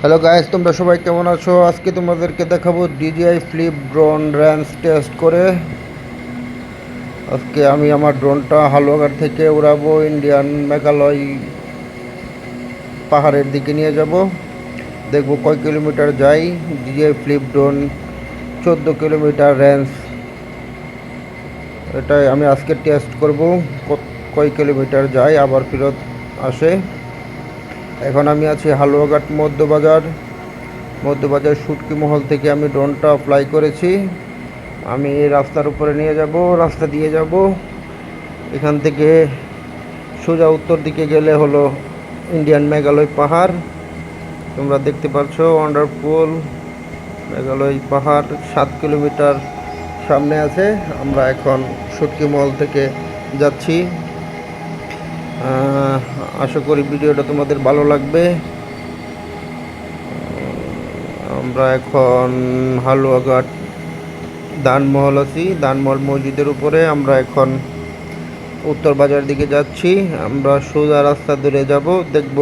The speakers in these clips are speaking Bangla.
হ্যালো গাইস, তোমরা সবাই কেমন আছো? আজকে তোমাদেরকে দেখাবো DJI flip drone range test করে। আজকে আমি আমার ড্রোনটা হালুয়াঘাট থেকে উড়াবো ইন্ডিয়ান মেঘালয় পাহাড়ের দিকে নিয়ে যাব। দেখবো কয় কিলোমিটার যাই। DJI flip drone 14 kilometre range, এটাই আমি আজকে টেস্ট করব কয় কিলোমিটার যায় আবার ফেরত আসে। এখন আমি আছি হালুয়াঘাট মধ্যবাজার শুটকি মহল থেকে আমি ড্রোনটা ফ্লাই করেছি। আমি রাস্তার উপরে নিয়ে যাব, রাস্তা দিয়ে যাব। এখান থেকে সোজা উত্তর দিকে গেলে হলো ইন্ডিয়ান মেঘালয় পাহাড়। তোমরা দেখতে পাচ্ছ ওয়ান্ডারফুল মেঘালয় পাহাড় 7 কিলোমিটার সামনে আছে। আমরা এখন শুটকি মহল থেকে যাচ্ছি। আশা করি ভিডিওটা তোমাদের ভালো লাগবে। আমরা এখন হালুয়াঘাট দানমহল আছি, দানমহল মসজিদের উপরে। আমরা এখন উত্তর বাজার দিকে যাচ্ছি। আমরা সোজা রাস্তা ধরে যাব। দেখব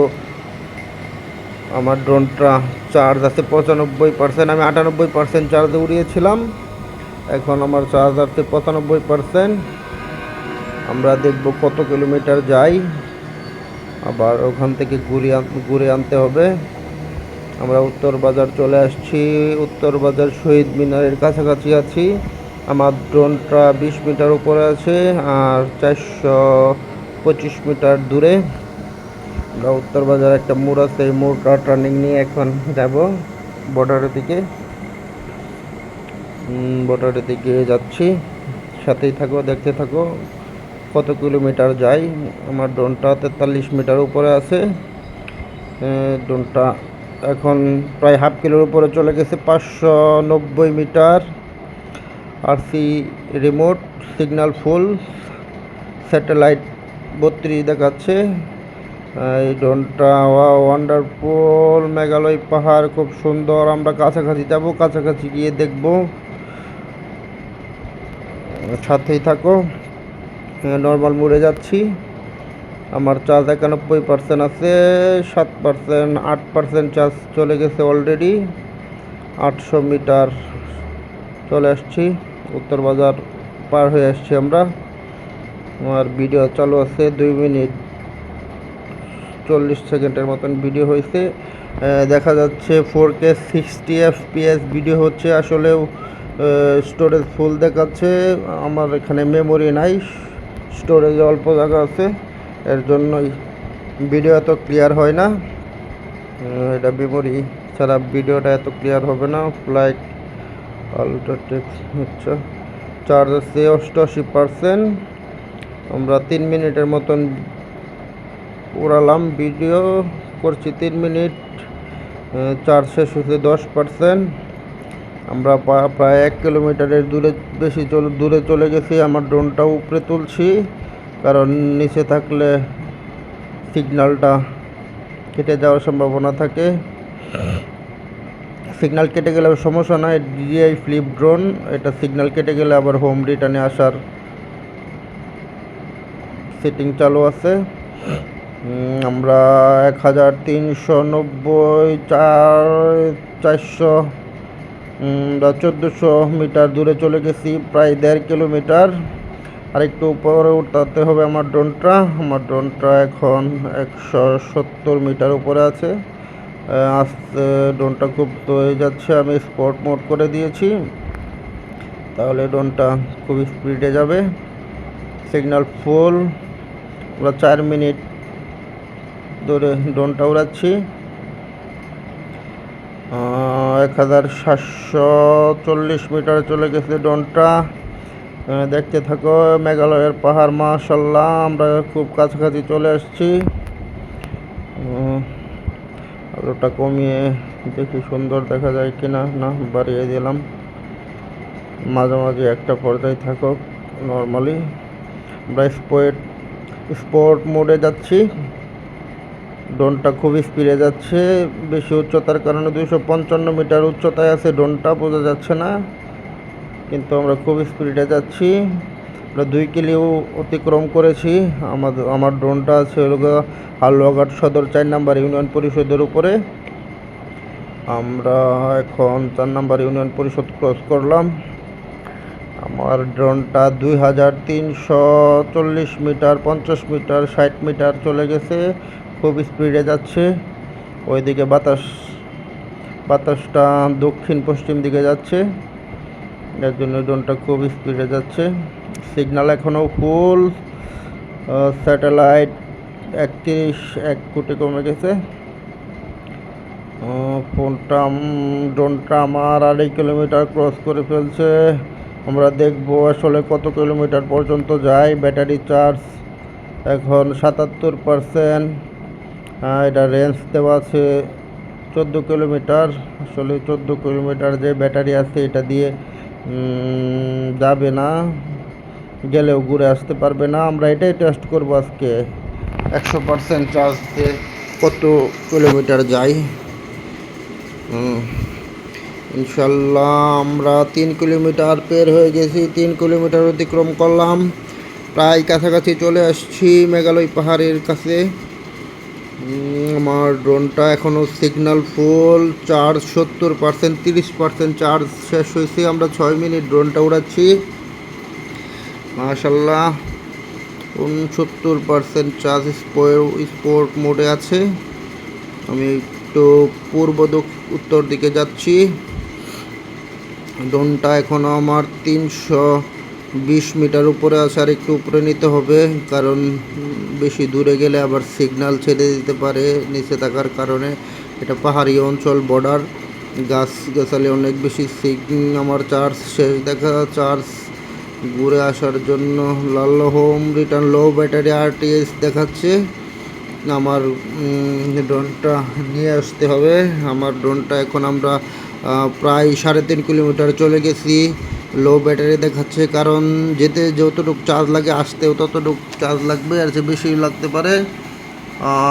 আমার ড্রোনটা চার্জ আছে 95%। আমি 98% চার্জে উড়িয়েছিলাম, এখন আমার চার্জ আছে 95%। আমরা দেখব কত কিলোমিটার যাই, আবার ওখান থেকে ঘুরে আনতে হবে। আমরা উত্তর বাজার চলে আসছি, উত্তর বাজার শহীদ মিনারের কাছাকাছি আছি। আমার ড্রোনটা 20 মিটার উপরে আছে আর 425 মিটার দূরে। আমরা উত্তর বাজার একটা মোড় আছে, এই মোড়টা টার্নিং নিয়ে এখন যাব বর্ডারের দিকে যাচ্ছি। সাথেই থাকো, দেখতে থাকো কত কিলোমিটার যাই। আমার ড্রোনটা 43 মিটার উপরে আছে। ড্রোনটা এখন প্রায় হাফ কিলোর উপরে চলে গেছে, 590 মিটার। আরসি রিমোট, সিগন্যাল ফুল, স্যাটেলাইট 32 দেখাচ্ছে। এই ড্রোনটা ওয়ান্ডারফুল মেঘালয় পাহাড় খুব সুন্দর। আমরা কাছাকাছি যাব, কাছাকাছি গিয়ে দেখব, সাথেই থাকো। নর্মাল মোডে যাচ্ছি। আমার চার্জ 91% আছে, 7%, 8% চার্জ চলে গেছে অলরেডি। 800 মিটার চলে আসছি, উত্তর বাজার পার হয়ে আসছি আমরা। আমার ভিডিও চালু আছে 2 মিনিট 40 সেকেন্ডের মতন ভিডিও হয়েছে। দেখা যাচ্ছে 4K 60 FPS ভিডিও হচ্ছে। আসলেও স্টোরেজ ফুল দেখাচ্ছে। আমার এখানে মেমোরি নাই, স্টোরেজে অল্প জায়গা আছে, এর জন্যই ভিডিও এত ক্লিয়ার হয় না। এটা মেমোরি ছাড়া ভিডিওটা এত ক্লিয়ার হবে না। ফ্লাইট আল্ট্রাটেক হচ্ছে, চার্জ আছে 88%। আমরা 3 মিনিটের মতন উড়ালাম, ভিডিও করছি 3 মিনিট। চার্জ শেষ হয়েছে 10%। আমরা প্রায় 1 কিলোমিটারের দূরে চলে গেছি। আমার ড্রোনটা উপরে তুলছি, কারণ নিচে থাকলে সিগন্যালটা কেটে যাওয়ার সম্ভাবনা থাকে। সিগন্যাল কেটে গেলে সমস্যা নয়, DJI ফ্লিপ ড্রোন, এটা সিগন্যাল কেটে গেলে আবার হোম রিটার্নে আসার সেটিং চালু আছে। আমরা 1390 400 1400 মিটার দূরে চলে গেছি, প্রায় 1.5 কিলোমিটার। আর একটু উপরে উঠতে হবে আমার ড্রোনটা এখন 170 মিটার উপরে আছে। আস্তে ড্রোনটা খুব হয়ে যাচ্ছে। আমি স্পট মোড করে দিয়েছি, তাহলে ড্রোনটা খুব স্পিডে যাবে। সিগন্যাল ফুল। আমরা 4 মিনিট ধরে ড্রোনটা উড়াচ্ছি। 1740 মিটার চলে গেছে ড্রোনটা। দেখতে থাকো মেঘালয়ের পাহাড়, মাশাআল্লাহ। আমরা খুব কাছাকাছি চলে আসছি। আলোটা কমিয়ে দেখি সুন্দর দেখা যায় কিনা। না, বাড়িয়ে দিলাম। মাঝামাঝি একটা পর্যায়ে থাকো নর্মালি। আমরা স্পোর্ট মোডে যাচ্ছি। ড্রোনটা খুব স্পিডে যাচ্ছে, বেশি উচ্চতার কারণে 255 মিটার উচ্চতায় আছে ড্রোনটা, বোঝা যাচ্ছে না, কিন্তু আমরা খুব স্পিডে যাচ্ছি। আমরা 2 কিলো অতিক্রম করেছি। আমার ড্রোনটা আছে হালুয়াঘাট সদর 4 নম্বর ইউনিয়ন পরিষদের উপরে। আমরা এখন 4 নম্বর ইউনিয়ন পরিষদ ক্রস করলাম। আমার ড্রোনটা 2340 মিটার, 50 মিটার, 60 মিটার চলে গেছে, খুব স্পিডে যাচ্ছে। ওইদিকে বাতাসটা দক্ষিণ পশ্চিম দিকে যাচ্ছে, এর জন্য ড্রোনটা খুব স্পিডে যাচ্ছে। সিগন্যাল এখনও ফুল। স্যাটেলাইট 1 কোটি কমে গেছে। ড্রোনটা আমার 2.5 কিলোমিটার ক্রস করে ফেলছে। আমরা দেখব আসলে কত কিলোমিটার পর্যন্ত যায়। ব্যাটারি চার্জ এখন 77%। এটা রেঞ্জ দেওয়া আছে 14 কিলোমিটার। আসলে 14 কিলোমিটার যে ব্যাটারি আছে এটা দিয়ে যাবে না, গেলেও ঘুরে আসতে পারবে না। আমরা এটাই টেস্ট করব আজকে 100% চার্জ দিয়ে কত কিলোমিটার যায়। ইনশাল্লাহ আমরা 3 কিলোমিটার পের হয়ে গেছি, 3 কিলোমিটার অতিক্রম করলাম, প্রায় কাছাকাছি চলে আসছি মেঘালয় পাহাড়ের কাছে। আমার ড্রোনটা এখনও সিগন্যাল ফুল, চার্জ 70%, 30% চার্জ শেষ হয়েছে। আমরা 6 মিনিট ড্রোনটা উড়াচ্ছি। মাশাল্লাহ 69% চার্জ স্পোর্ট মোডে আছে। আমি একটু উত্তর দিকে যাচ্ছি। ড্রোনটা এখনও আমার 320 মিটার উপরে আছে, আর একটু উপরে নিতে হবে, কারণ বেশি দূরে গেলে আবার সিগন্যাল ছেড়ে দিতে পারে নিচে থাকার কারণে। এটা পাহাড়ি অঞ্চল, বর্ডার, গাছগাছালি অনেক বেশি। আমার চার্জ শেষ দেখা, চার্জ ঘুরে আসার জন্য লাল home return low battery RTS দেখাচ্ছে। আমার ড্রোনটা নিয়ে আসতে হবে। আমার ড্রোনটা এখন আমরা প্রায় 3.5 কিলোমিটার চলে গেছি। লো ব্যাটারি দেখাচ্ছে, কারণ যেতে যতটুকু চার্জ লাগে আসতেও ততটুকু চার্জ লাগবে, আর চেয়ে বেশি লাগতে পারে।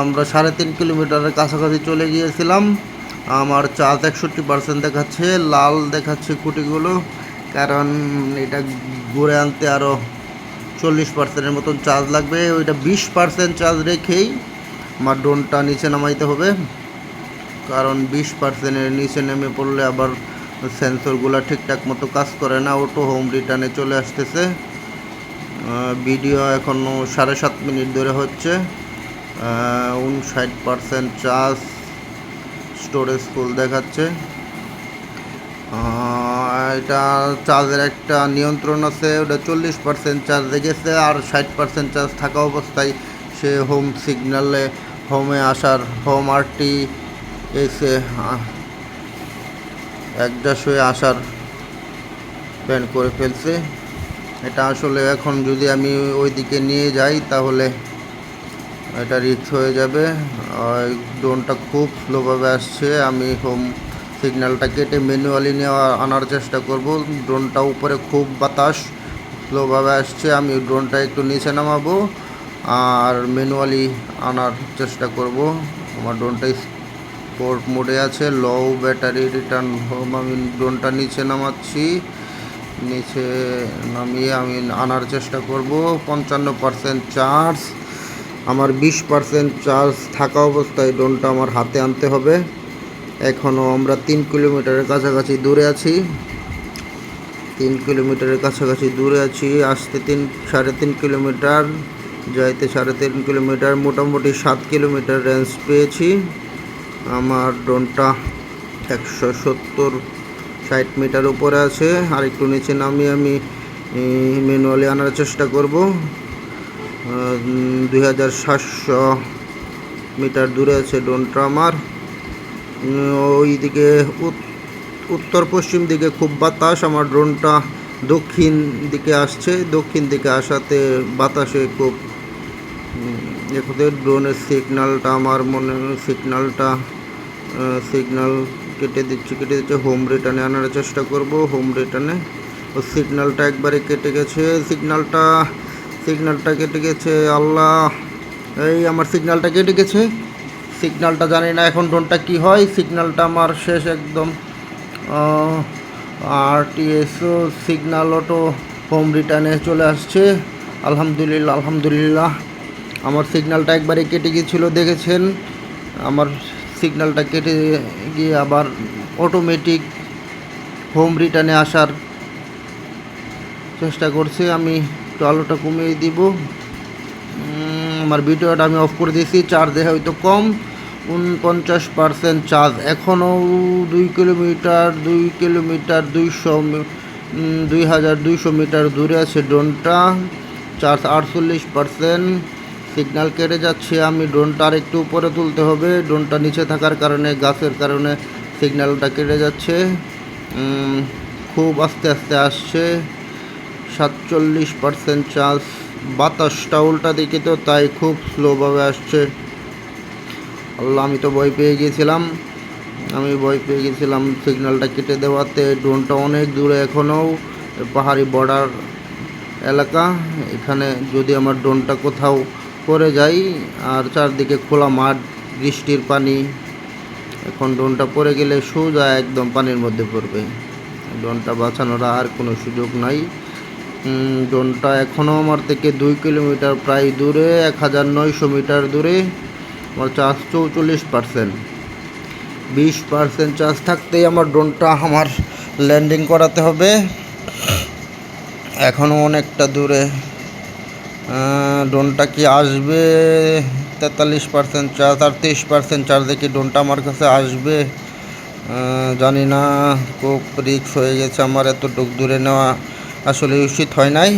আমরা 3.5 কিলোমিটারের কাছাকাছি চলে গিয়েছিলাম। আমার চার্জ 61% দেখাচ্ছে, লাল দেখাচ্ছে খুঁটিগুলো, কারণ এটা ঘুরে আনতে আরও 40%-এর মতন চার্জ লাগবে। ওইটা 20% চার্জ রেখেই আমার ড্রোনটা নিচে নামাইতে হবে, কারণ 20%-এর নিচে নেমে পড়লে আবার সেন্সরগুলো ঠিকঠাক মতো কাজ করে না, অটো হোম রিটার্নে চলে আসতেছে। ভিডিও এখনও 7.5 মিনিট ধরে হচ্ছে। 59% চার্জ, স্টোরেজ ফুল দেখাচ্ছে। এটা চার্জের একটা নিয়ন্ত্রণ আছে, ওটা 40% চার্জ রেখেছে, আর 60% চার্জ থাকা অবস্থায় সে হোম সিগন্যালে হোম আরটি এসে অ্যাডজাস্ট হয়ে আসার প্ল্যান করে ফেলছে। এটা আসলে এখন যদি আমি ওই দিকে নিয়ে যাই তাহলে এটা রিস্ক হয়ে যাবে। ড্রোনটা খুব স্লোভাবে আসছে। আমি হোম সিগন্যালটা কেটে ম্যানুয়ালি আনার চেষ্টা করব। ড্রোনটা উপরে খুব বাতাস, স্লোভাবে আসছে। আমি ড্রোনটা একটু নিচে নামাবো আর ম্যানুয়ালি আনার চেষ্টা করব। আমার ড্রোনটা স্পোর্ট মোডে আছে, লো ব্যাটারি রিটার্ন হোম। আমি ড্রোনটা নিচে নামাচ্ছি, নিচে নামিয়ে আমি আনার চেষ্টা করব। 55% চার্জ, আমার 20% চার্জ থাকা অবস্থায় ড্রোনটা আমার হাতে আনতে হবে। এখনও আমরা 3 কিলোমিটারের কাছাকাছি দূরে আছি। 3 কিলোমিটারের কাছাকাছি দূরে আছি। আসতে 3.5 কিলোমিটার, যাইতে 3.5 কিলোমিটার, মোটামুটি 7 কিলোমিটার রেঞ্জ পেয়েছি। আমার ড্রোনটা 170-60 মিটার উপরে আছে। আর একটু নিচে নামিয়ে আমি ম্যানুয়ালি আনার চেষ্টা করব। 2700 মিটার দূরে আছে ড্রোনটা আমার। ওইদিকে উত্তর পশ্চিম দিকে খুব বাতাস। আমার ড্রোনটা দক্ষিণ দিকে আসছে, দক্ষিণ দিকে আসাতে বাতাসে খুব ড্রোনের সিগন্যালটা আমার সিগন্যাল কেটে দিচ্ছে। হোম রিটার্নে আনার চেষ্টা করব। হোম রিটার্নে ও সিগন্যালটা একবারে কেটে গেছে। সিগন্যালটা কেটে গেছে। আল্লাহ, এই আমার সিগন্যালটা কেটে গেছে। সিগন্যালটা জানি না এখন ড্রোনটা কি হয়। সিগন্যালটা আমার শেষ একদম। RTSO সিগন্যাল অটো হোম রিটার্নে চলে আসছে। আলহামদুলিল্লাহ। আমার সিগন্যালটা একবারে কেটে গিয়েছিল, দেখেছেন। আমার সিগন্যালটা কেটে গিয়ে আবার অটোমেটিক হোম রিটার্নে আসার চেষ্টা করছে। আমি একটু আলোটা কমিয়ে দিব। আমার ভিডিওটা আমি অফ করে দিয়েছি। চার্জে হয়তো কম, 49% চার্জ। এখনও 2200 মিটার দূরে আছে ড্রোনটা। চার্জ 48%। সিগন্যাল কেটে যাচ্ছে। আমি ড্রোনটা আর একটু উপরে তুলতে হবে। ড্রোনটা নিচে থাকার কারণে, গাছের কারণে সিগন্যালটা কেটে যাচ্ছে। খুব আস্তে আস্তে আসছে। 47% চার্জ। বাতাসটা উল্টা দিকে, তো তাই খুব স্লোভাবে আসছে। আল্লাহ, আমি তো ভয় পেয়ে গিয়েছিলাম। সিগন্যালটা কেটে দেওয়াতে। ড্রোনটা অনেক দূরে, এখনও পাহাড়ি বর্ডার এলাকা। এখানে যদি আমার ড্রোনটা কোথাও পড়ে যায়, আর চারদিকে খোলা মাঠ, বৃষ্টির পানি, এখন ড্রোনটা পড়ে গেলে সোজা একদম পানির মধ্যে পড়বে। ড্রোনটা বাঁচানোর আর কোনো সুযোগ নাই। ড্রোনটা এখনও আমার থেকে 2 কিলোমিটার প্রায় দূরে, 1900 মিটার দূরে। আমার চার্জ 44%। 20% চার্জ থাকতেই আমার ড্রোনটা ল্যান্ডিং করাতে হবে। এখনও অনেকটা দূরে। ড্রোনটা কি আসবে? 43% চার্জ, আর 23% চার্জে কি ড্রোনটা আমার কাছে আসবে জানি না। খুব রিস্ক হয়ে গেছে আমার এতটুক দূরে নেওয়া। আসলে উচিত হয় নাই,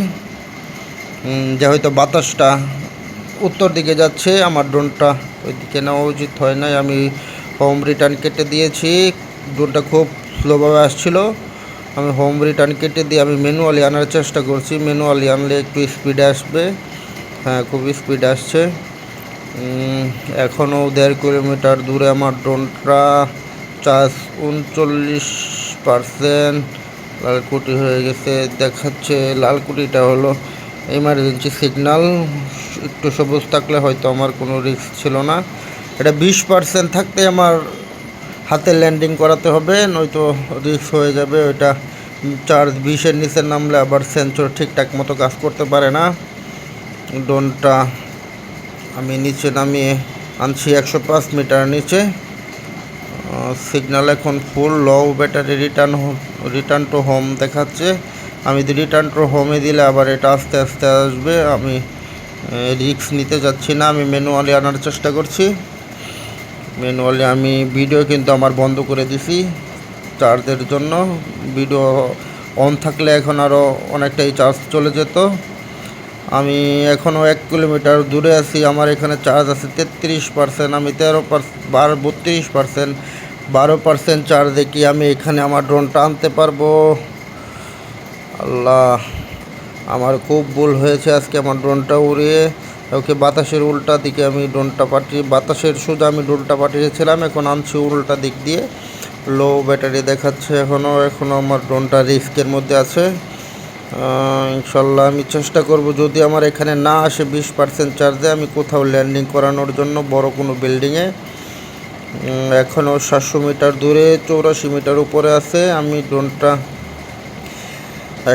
যে হয়তো বাতাসটা উত্তর দিকে যাচ্ছে, আমার ড্রোনটা ওই দিকে নেওয়া উচিত হয় নাই। আমি হোম রিটার্ন কেটে দিয়েছি। ড্রোনটা খুব স্লোভাবে আসছিল। আমি হোম রিটার্ন কেটে দিয়ে আমি ম্যানুয়ালি আনার চেষ্টা করছি। ম্যানুয়ালি আনলে একটু স্পিডে আসবে। হ্যাঁ, খুব স্পিড আসছে। এখনও 1.5 কিলোমিটার দূরে আমার ড্রোনটা। চার্জ 39%। লালকুটি হয়ে গেছে দেখাচ্ছে। লালকুটিটা হলো এমার্জেন্সি সিগন্যাল। একটু সবুজ থাকলে হয়তো আমার কোনো রিস্ক ছিল না। এটা 20% থাকতে আমার হাতে ল্যান্ডিং করাতে হবে, নয়তো রিস্ক হয়ে যাবে। ওইটা চার্জ 20-এর নিচে নামলে আবার সেন্সর ঠিকঠাক মতো কাজ করতে পারে না। ড্রোনটা আমি নিচে নামিয়ে আনছি 105 মিটার নিচে। সিগন্যাল এখন full. Low battery, return to home দেখাচ্ছে। আমি রিটার্ন টু হোমে দিলে আবার এটা আস্তে আস্তে আসবে। আমি রিস্ক নিতে যাচ্ছি না। আমি ম্যানুয়ালি আনার চেষ্টা করছি। ম্যানুয়ালি আমি ভিডিও কিন্তু আমার বন্ধ করে দিছি চার্জের জন্য। ভিডিও অন থাকলে এখন আরও অনেকটাই চার্জ চলে যেত। আমি এখনও 1 কিলোমিটার দূরে আছি। আমার এখানে চার্জ আছে 33%। আমি 32%, 12% চার্জে কি আমি এখানে আমার ড্রোনটা আনতে পারবো? আল্লাহ, আমার খুব ভুল হয়েছে আজকে। আমার ড্রোনটা উড়িয়ে ওকে বাতাসের উল্টা দিকে আমি ড্রোনটা বাতাসের সোজা আমি ড্রোনটা পাঠিয়েছিলাম। এখন আনছি উল্টা দিক দিয়ে। লো ব্যাটারি দেখাচ্ছে এখনও আমার ড্রোনটা রিস্কের মধ্যে আছে। ইনশাল্লাহ আমি চেষ্টা করব, যদি আমার এখানে না আসে 20% চার্জে, আমি কোথাও ল্যান্ডিং করানোর জন্য বড় কোনো বিল্ডিংয়ে। এখনও 700 মিটার দূরে, 84 মিটার উপরে আছে। আমি ড্রোনটা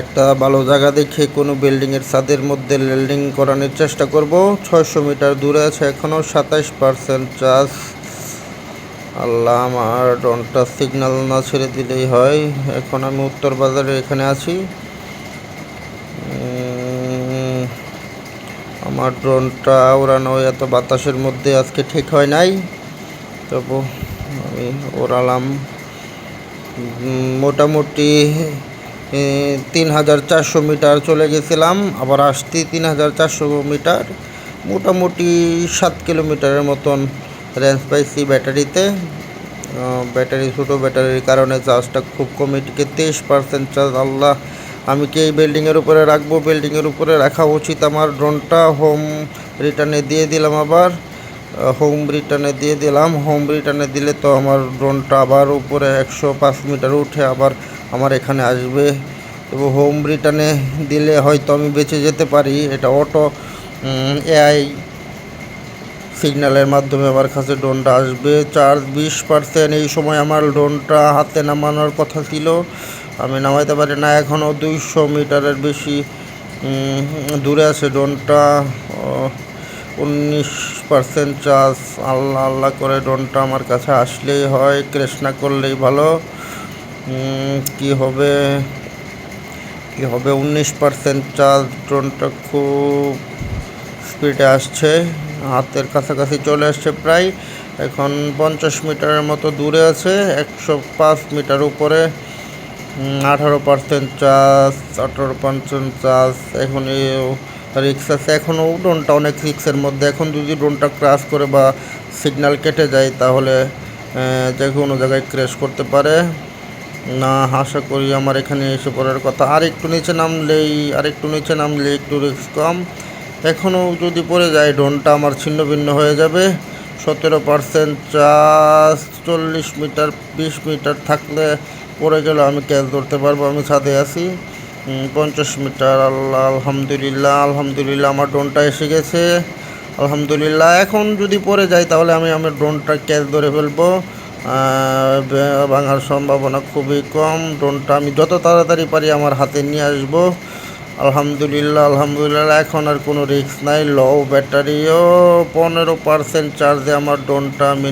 একটা ভালো জায়গা দেখে কোনো বিল্ডিংয়ের ছাদের মধ্যে ল্যান্ডিং করানোর চেষ্টা করব। 600 মিটার দূরে আছে এখনও, 27% চার্জ। আল্লাহ, আমার ড্রোনটা সিগন্যাল না ছেড়ে দিলেই হয়। এখন আমি উত্তর বাজারে এখানে আছি। আমার ড্রোনটা ওড়ানো এত বাতাসের মধ্যে আজকে ঠিক হয় নাই, তবু আমি ওড়ালাম। মোটামুটি 3400 মিটার চলে গেছিলাম, আবার আসছি 3400 মিটার। মোটামুটি 7 কিলোমিটারের মতন রেঞ্জ পাইছি ব্যাটারিতে। ছোটো ব্যাটারির কারণে চার্জটা খুব কমে, 23% চার্জ। আল্লাহ, আমি কি এই বিল্ডিংয়ের উপরে রাখবো? বিল্ডিংয়ের উপরে রাখা উচিত আমার ড্রোনটা। হোম রিটার্নে দিয়ে দিলাম। হোম রিটার্নে দিলে তো আমার ড্রোনটা আবার উপরে 105 মিটার উঠে আবার আমার এখানে আসবে। তবু হোম রিটার্নে দিলে হয়তো আমি বেঁচে যেতে পারি। এটা অটো এআই সিগন্যালের মাধ্যমে আমার কাছে ড্রোনটা আসবে। চার্জ 20%। এই সময় আমার ড্রোনটা হাতে নামানোর কথা ছিল, আমি নামাইতে পারি না। এখনও 200 মিটারের বেশি দূরে আছে ড্রোনটা। 19% চার্জ। আল্লাহ আল্লাহ করে ড্রোনটা আমার কাছে আসলেই হয়, ক্র্যাশ না করলেই ভালো। কি হবে 19% চার্জ। ড্রোনটা খুব স্পিডে আসছে, হাতের কাছাকাছি চলে আসছে প্রায়। এখন 50 মিটারের মতো দূরে আছে, 105 মিটার উপরে। 18% চার্জ, 18% চার্জ। এখন রিক্স আছে, এখনও ড্রোনটা অনেক রিক্সের মধ্যে। এখন যদি ড্রোনটা ক্রাশ করে বা সিগন্যাল কেটে যায় তাহলে যে কোনো জায়গায় ক্র্যাশ করতে পারে। না, আশা করি আমার এখানে এসে পড়ার কথা। আরেকটু নিচে নামলে একটু রিস্ক কম। এখনও যদি পড়ে যায় ড্রোনটা আমার ছিন্ন ভিন্ন হয়ে যাবে। 17% চার্জ, 40 মিটার 20 মিটার থাকলে পড়ে গেলে আমি ক্যাচ ধরতে পারবো। আমি ছাদে আছি। 50 মিটার। আল্লাহ, আলহামদুলিল্লাহ আলহামদুলিল্লাহ আমার ড্রোনটা এসে গেছে। আলহামদুলিল্লাহ। এখন যদি পড়ে যায় তাহলে আমি আমার ড্রোনটা ক্যাচ ধরে ফেলবো। ভাঙার সম্ভাবনা খুবই কম। ড্রোনটা আমি যত তাড়াতাড়ি পারি আমার হাতে নিয়ে আসবো। আলহামদুলিল্লাহ আলহামদুলিল্লাহ। এখন আর কোনো রিস্ক নাই। লো ব্যাটারিও 15% চার্জে আমার ড্রোনটা আমি